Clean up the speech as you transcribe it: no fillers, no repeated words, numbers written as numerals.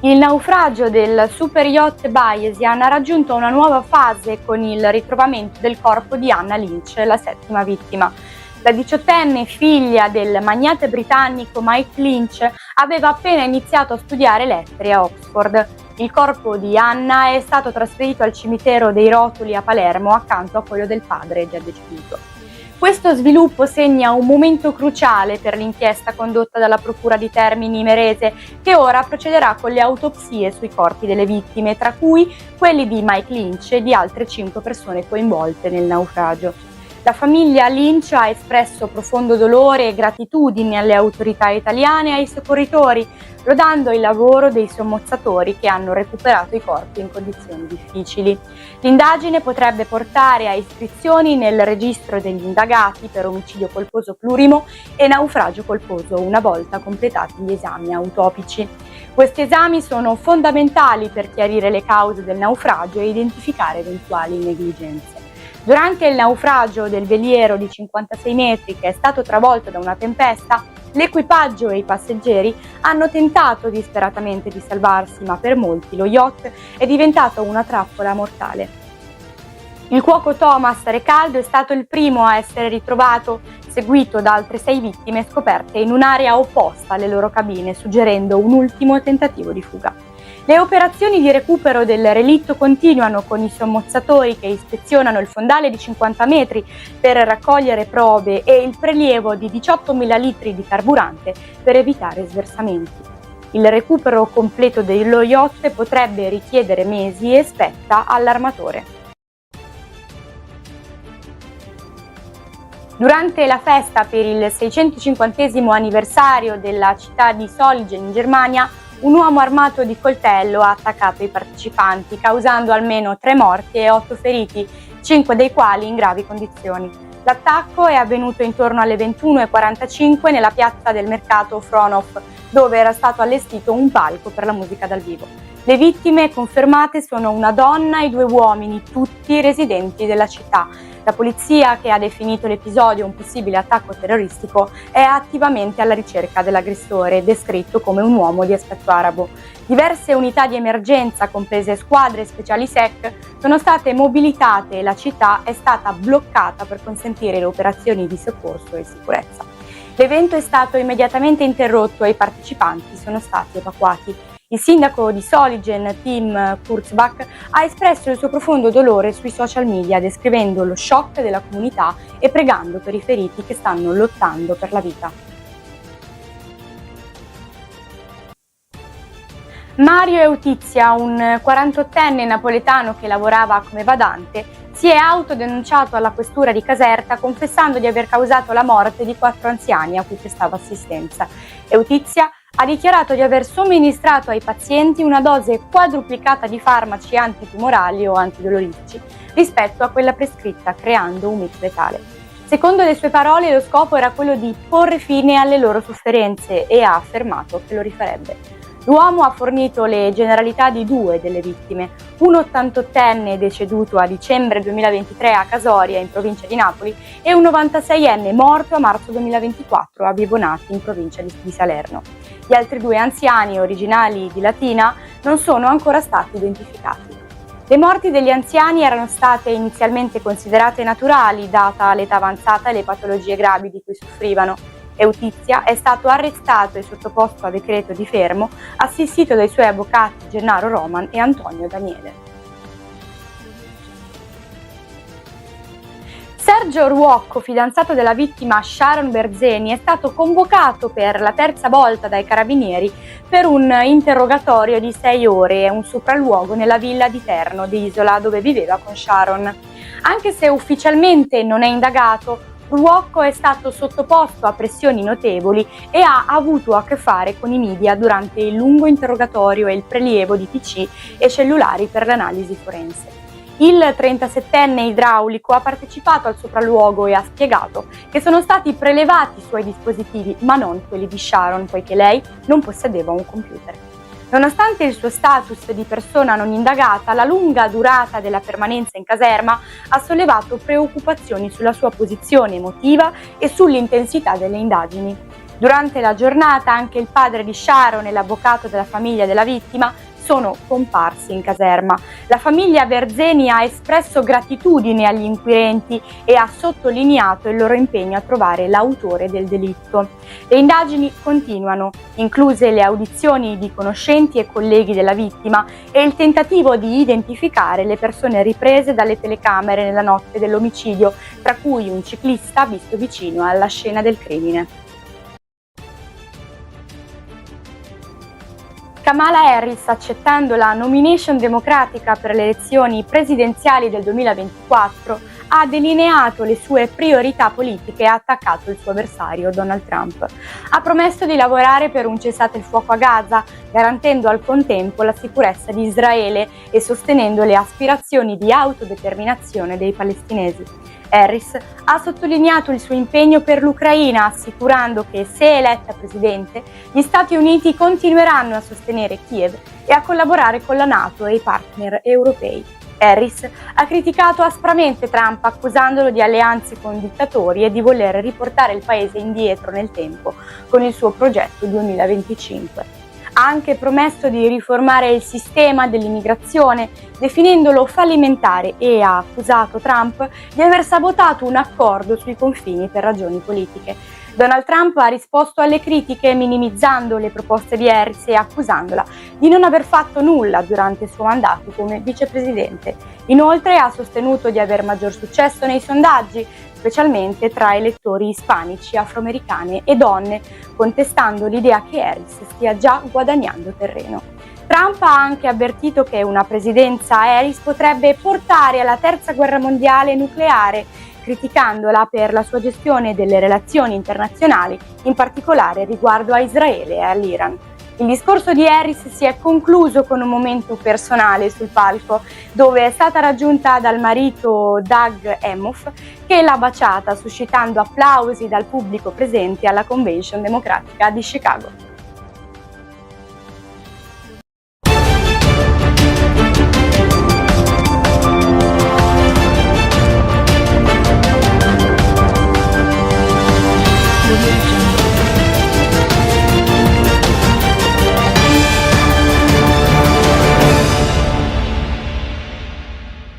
Il naufragio del super yacht Bayesian ha raggiunto una nuova fase con il ritrovamento del corpo di Anna Lynch, la settima vittima. La diciottenne figlia del magnate britannico Mike Lynch aveva appena iniziato a studiare lettere a Oxford. Il corpo di Anna è stato trasferito al cimitero dei Rotuli a Palermo accanto a quello del padre già deceduto. Questo sviluppo segna un momento cruciale per l'inchiesta condotta dalla Procura di Termini Imerese, che ora procederà con le autopsie sui corpi delle vittime, tra cui quelli di Mike Lynch e di altre 5 persone coinvolte nel naufragio. La famiglia Lynch ha espresso profondo dolore e gratitudine alle autorità italiane e ai soccorritori, lodando il lavoro dei sommozzatori che hanno recuperato i corpi in condizioni difficili. L'indagine potrebbe portare a iscrizioni nel registro degli indagati per omicidio colposo plurimo e naufragio colposo una volta completati gli esami autoptici. Questi esami sono fondamentali per chiarire le cause del naufragio e identificare eventuali negligenze. Durante il naufragio del veliero di 56 metri che è stato travolto da una tempesta, l'equipaggio e i passeggeri hanno tentato disperatamente di salvarsi, ma per molti lo yacht è diventato una trappola mortale. Il cuoco Thomas Recaldo è stato il primo a essere ritrovato, seguito da altre 6 vittime scoperte in un'area opposta alle loro cabine, suggerendo un ultimo tentativo di fuga. Le operazioni di recupero del relitto continuano con i sommozzatori che ispezionano il fondale di 50 metri per raccogliere prove e il prelievo di 18.000 litri di carburante per evitare sversamenti. Il recupero completo dello yacht potrebbe richiedere mesi e spetta all'armatore. Durante la festa per il 650° anniversario della città di Solingen in Germania, un uomo armato di coltello ha attaccato i partecipanti, causando almeno 3 morti e 8 feriti, 5 dei quali in gravi condizioni. L'attacco è avvenuto intorno alle 21:45 nella piazza del mercato Frohnhof, dove era stato allestito un palco per la musica dal vivo. Le vittime confermate sono una donna e 2 uomini, tutti residenti della città. La polizia, che ha definito l'episodio un possibile attacco terroristico, è attivamente alla ricerca dell'aggressore, descritto come un uomo di aspetto arabo. Diverse unità di emergenza, comprese squadre speciali SEC, sono state mobilitate e la città è stata bloccata per consentire le operazioni di soccorso e sicurezza. L'evento è stato immediatamente interrotto e i partecipanti sono stati evacuati. Il sindaco di Solingen, Tim Kurzbach, ha espresso il suo profondo dolore sui social media, descrivendo lo shock della comunità e pregando per i feriti che stanno lottando per la vita. Mario Eutizia, un 48enne napoletano che lavorava come badante, si è autodenunciato alla questura di Caserta confessando di aver causato la morte di 4 anziani a cui prestava assistenza. Eutizia ha dichiarato di aver somministrato ai pazienti una dose quadruplicata di farmaci antitumorali o antidolorifici rispetto a quella prescritta, creando un mix letale. Secondo le sue parole, lo scopo era quello di porre fine alle loro sofferenze e ha affermato che lo rifarebbe. L'uomo ha fornito le generalità di 2 delle vittime, un 88enne deceduto a dicembre 2023 a Casoria, in provincia di Napoli, e un 96enne morto a marzo 2024 a Vibonati, in provincia di Salerno. Gli altri 2 anziani, originali di Latina, non sono ancora stati identificati. Le morti degli anziani erano state inizialmente considerate naturali, data l'età avanzata e le patologie gravi di cui soffrivano. Eutizia è stato arrestato e sottoposto a decreto di fermo, assistito dai suoi avvocati Gennaro Roman e Antonio Daniele. Sergio Ruocco, fidanzato della vittima Sharon Berzeni, è stato convocato per la 3ª volta dai carabinieri per un interrogatorio di 6 ore e un sopralluogo nella villa di Terno di Isola, dove viveva con Sharon. Anche se ufficialmente non è indagato, Ruocco è stato sottoposto a pressioni notevoli e ha avuto a che fare con i media durante il lungo interrogatorio e il prelievo di PC e cellulari per l'analisi forense. Il 37enne idraulico ha partecipato al sopralluogo e ha spiegato che sono stati prelevati i suoi dispositivi, ma non quelli di Sharon, poiché lei non possedeva un computer. Nonostante il suo status di persona non indagata, la lunga durata della permanenza in caserma ha sollevato preoccupazioni sulla sua posizione emotiva e sull'intensità delle indagini. Durante la giornata anche il padre di Sharon e l'avvocato della famiglia della vittima sono comparsi in caserma. La famiglia Verzeni ha espresso gratitudine agli inquirenti e ha sottolineato il loro impegno a trovare l'autore del delitto. Le indagini continuano, incluse le audizioni di conoscenti e colleghi della vittima e il tentativo di identificare le persone riprese dalle telecamere nella notte dell'omicidio, tra cui un ciclista visto vicino alla scena del crimine. Kamala Harris, accettando la nomination democratica per le elezioni presidenziali del 2024, ha delineato le sue priorità politiche e ha attaccato il suo avversario Donald Trump. Ha promesso di lavorare per un cessate il fuoco a Gaza, garantendo al contempo la sicurezza di Israele e sostenendo le aspirazioni di autodeterminazione dei palestinesi. Harris ha sottolineato il suo impegno per l'Ucraina, assicurando che, se eletta presidente, gli Stati Uniti continueranno a sostenere Kiev e a collaborare con la NATO e i partner europei. Harris ha criticato aspramente Trump, accusandolo di alleanze con dittatori e di voler riportare il paese indietro nel tempo con il suo progetto 2025. Ha anche promesso di riformare il sistema dell'immigrazione, definendolo fallimentare, e ha accusato Trump di aver sabotato un accordo sui confini per ragioni politiche. Donald Trump ha risposto alle critiche minimizzando le proposte di Harris e accusandola di non aver fatto nulla durante il suo mandato come vicepresidente. Inoltre ha sostenuto di aver maggior successo nei sondaggi, specialmente tra elettori ispanici, afroamericane e donne, contestando l'idea che Harris stia già guadagnando terreno. Trump ha anche avvertito che una presidenza Harris potrebbe portare alla terza guerra mondiale nucleare, criticandola per la sua gestione delle relazioni internazionali, in particolare riguardo a Israele e all'Iran. Il discorso di Harris si è concluso con un momento personale sul palco, dove è stata raggiunta dal marito Doug Emhoff, che l'ha baciata, suscitando applausi dal pubblico presente alla Convention democratica di Chicago.